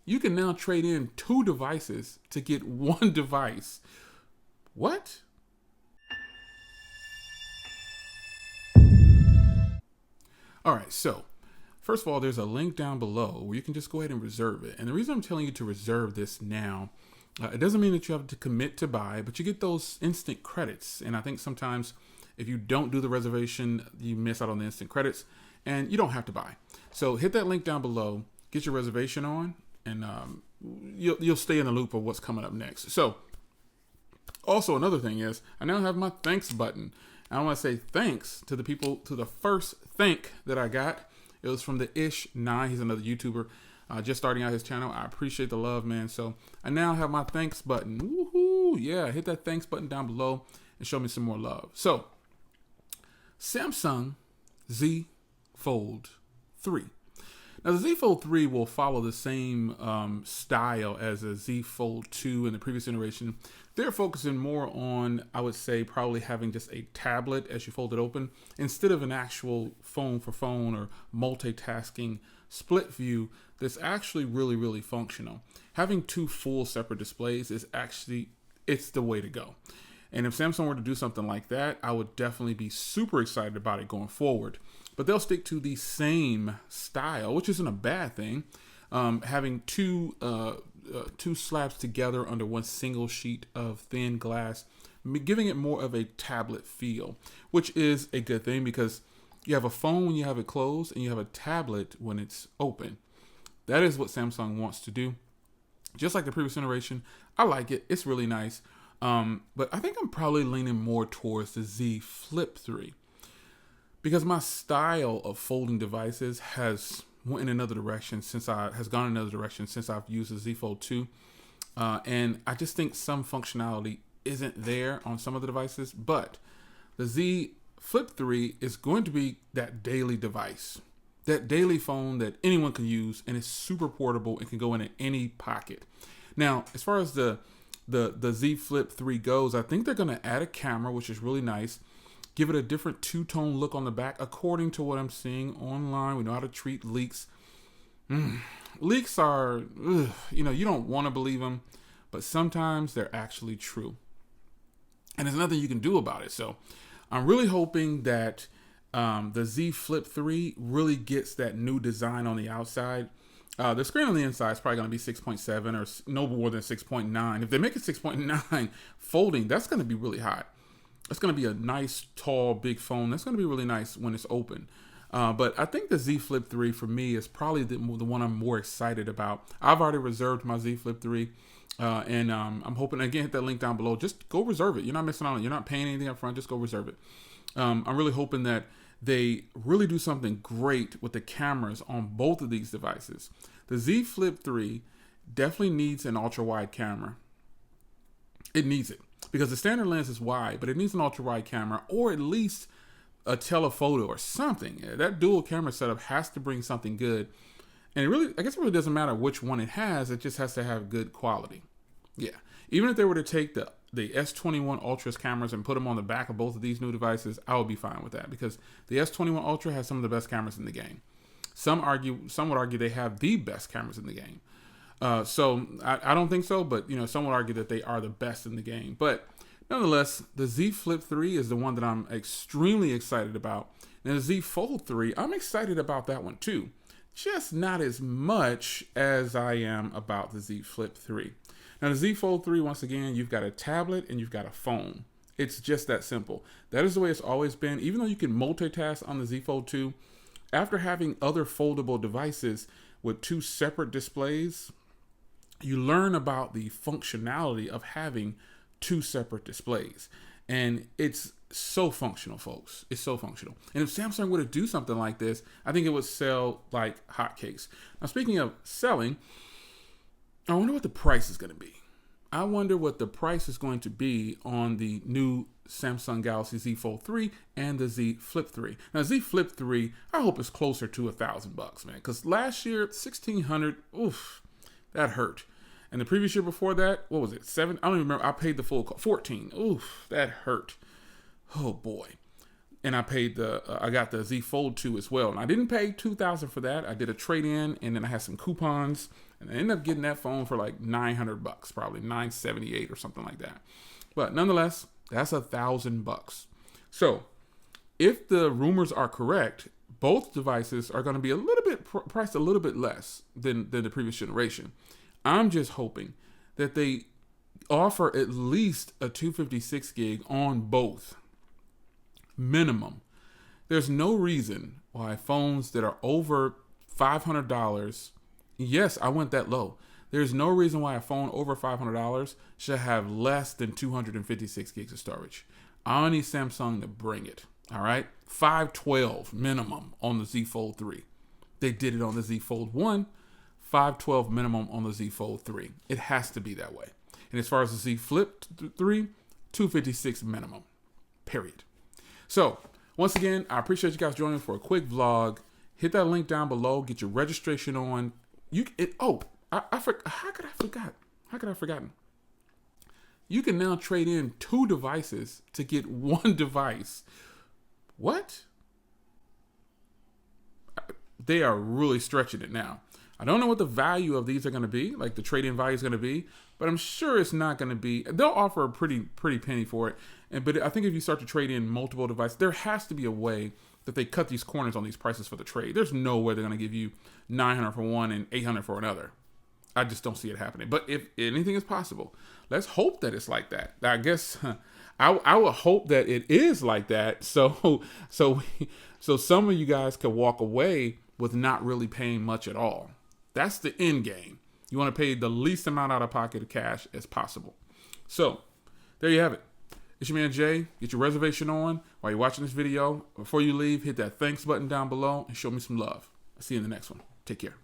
You can now trade in 2 devices to get 1 device. What? All right, so first of all, there's a link down below where you can just go ahead and reserve it. And the reason I'm telling you to reserve this now, it doesn't mean that you have to commit to buy, but you get those instant credits. And I think sometimes if you don't do the reservation, you miss out on the instant credits, and you don't have to buy. So hit that link down below, get your reservation on, and you'll stay in the loop of what's coming up next. So also another thing is I now have my thanks button. I want to say thanks to the people, to the first thank that I got. It was from the Ish9. He's another YouTuber just starting out his channel. I appreciate the love, man. So I now have my thanks button. Woohoo! Yeah, hit that thanks button down below and show me some more love. So Samsung Z Fold3. Now the Z Fold3 will follow the same style as a Z Fold2 in the previous generation. They're focusing more on, I would say, probably having just a tablet as you fold it open instead of an actual phone for phone or multitasking split view that's actually really, really functional. Having 2 full separate displays is actually, it's the way to go. And if Samsung were to do something like that, I would definitely be super excited about it going forward. But they'll stick to the same style, which isn't a bad thing. Having two slabs together under one single sheet of thin glass, giving it more of a tablet feel, which is a good thing because you have a phone when you have it closed and you have a tablet when it's open. That is what Samsung wants to do. Just like the previous generation, I like it. It's really nice. But I think I'm probably leaning more towards the Z Flip3 because my style of folding devices has gone in another direction since I've used the Z Fold 2. And I just think some functionality isn't there on some of the devices, but the Z Flip 3 is going to be that daily device, that daily phone that anyone can use, and it's super portable and can go in any pocket. Now, as far as the Z Flip 3 goes, I think they're going to add a camera, which is really nice. Give it a different two-tone look on the back, according to what I'm seeing online. We know how to treat leaks. Leaks are, you don't want to believe them, but sometimes they're actually true. And there's nothing you can do about it. So I'm really hoping that the Z Flip 3 really gets that new design on the outside. The screen on the inside is probably going to be 6.7 or no more than 6.9. If they make it 6.9 folding, that's going to be really hot. It's going to be a nice, tall, big phone. That's going to be really nice when it's open. But I think the Z Flip 3 for me is probably the one I'm more excited about. I've already reserved my Z Flip 3. And I'm hoping, again, hit that link down below. Just go reserve it. You're not missing out on it. You're not paying anything up front. Just go reserve it. I'm really hoping that they really do something great with the cameras on both of these devices. The Z Flip 3 definitely needs an ultra-wide camera. It needs it because the standard lens is wide, but it needs an ultra-wide camera or at least a telephoto or something. That dual camera setup has to bring something good. And I guess it really doesn't matter which one it has. It just has to have good quality. Yeah. Even if they were to take the S21 Ultra's cameras and put them on the back of both of these new devices, I would be fine with that because the S21 Ultra has some of the best cameras in the game. Some would argue they have the best cameras in the game. So I don't think so, but some would argue that they are the best in the game. But nonetheless, the Z Flip 3 is the one that I'm extremely excited about. And the Z Fold 3, I'm excited about that one too. Just not as much as I am about the Z Flip 3. Now the Z Fold 3, once again, you've got a tablet and you've got a phone. It's just that simple. That is the way it's always been. Even though you can multitask on the Z Fold 2, after having other foldable devices with 2 separate displays, you learn about the functionality of having 2 separate displays. And it's so functional, folks. It's so functional. And if Samsung were to do something like this, I think it would sell like hotcakes. Now, speaking of selling, I wonder what the price is going to be. I wonder what the price is going to be on the new Samsung Galaxy Z Fold 3 and the Z Flip 3. Now, Z Flip 3, I hope it's closer to $1,000, man. Because last year, $1,600, oof, that hurt. And the previous year before that, what was it? 7? I don't even remember. I paid the full 14. Oof, that hurt. Oh boy. And I paid I got the Z Fold 2 as well. And I didn't pay $2,000 for that. I did a trade-in and then I had some coupons And I ended up getting that phone for like $900, probably $978 or something like that. But nonetheless, that's $1,000. So if the rumors are correct, both devices are going to be a little bit priced a little bit less than the previous generation. I'm just hoping that they offer at least a 256 gig on both. Minimum. There's no reason why phones that are over $500, yes, I went that low. There's no reason why a phone over $500 should have less than 256 gigs of storage. I need Samsung to bring it. All right, 512 minimum on the Z Fold3. They did it on the Z Fold1. 512 minimum on the Z Fold3. It has to be that way. And as far as the Z Flip3, 256 minimum. Period. So once again, I appreciate you guys joining for a quick vlog. Hit that link down below. Get your registration on. How could I have forgotten? You can now trade in 2 devices to get 1 device. What? They are really stretching it now. I don't know what the value of these are going to be, like the trade-in value is going to be, but I'm sure it's not going to be. They'll offer a pretty penny for it. But I think if you start to trade in multiple devices, there has to be a way that they cut these corners on these prices for the trade. There's no way they're going to give you $900 for one and $800 for another. I just don't see it happening. But if anything is possible, let's hope that it's like that. I guess I would hope that it is like that. So some of you guys could walk away with not really paying much at all. That's the end game. You want to pay the least amount out of pocket of cash as possible. So there you have it. It's your man Jay. Get your reservation on while you're watching this video. Before you leave, hit that thanks button down below and show me some love. I'll see you in the next one. Take care.